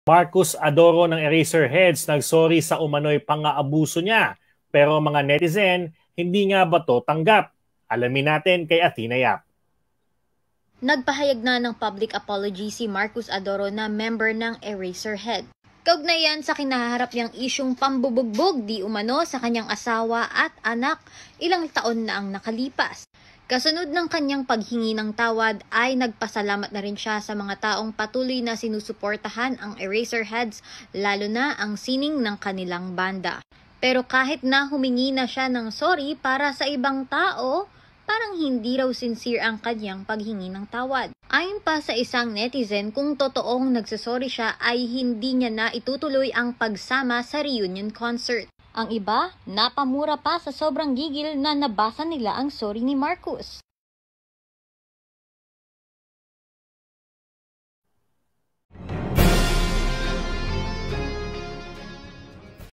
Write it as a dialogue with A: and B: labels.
A: Marcus Adoro ng Eraserheads nagsorry sa umano'y pang-aabuso niya. Pero mga netizen, hindi nga ba to tanggap? Alamin natin kay Athena Yap.
B: Nagpahayag na ng public apology si Marcus Adoro na member ng Eraserhead. Kaugnayan sa kinaharap niyang isyung pambubugbog di umano sa kanyang asawa at anak ilang taon na ang nakalipas. Kasunod ng kanyang paghingi ng tawad ay nagpasalamat na rin siya sa mga taong patuloy na sinusuportahan ang Eraserheads, lalo na ang sining ng kanilang banda. Pero kahit na humingi na siya ng sorry para sa ibang tao, parang hindi raw sincere ang kanyang paghingi ng tawad. Ayon pa sa isang netizen, kung totoong nagsasorry siya ay hindi niya na itutuloy ang pagsama sa reunion concert. Ang iba, napamura pa sa sobrang gigil na nabasa nila ang sorry ni Marcus.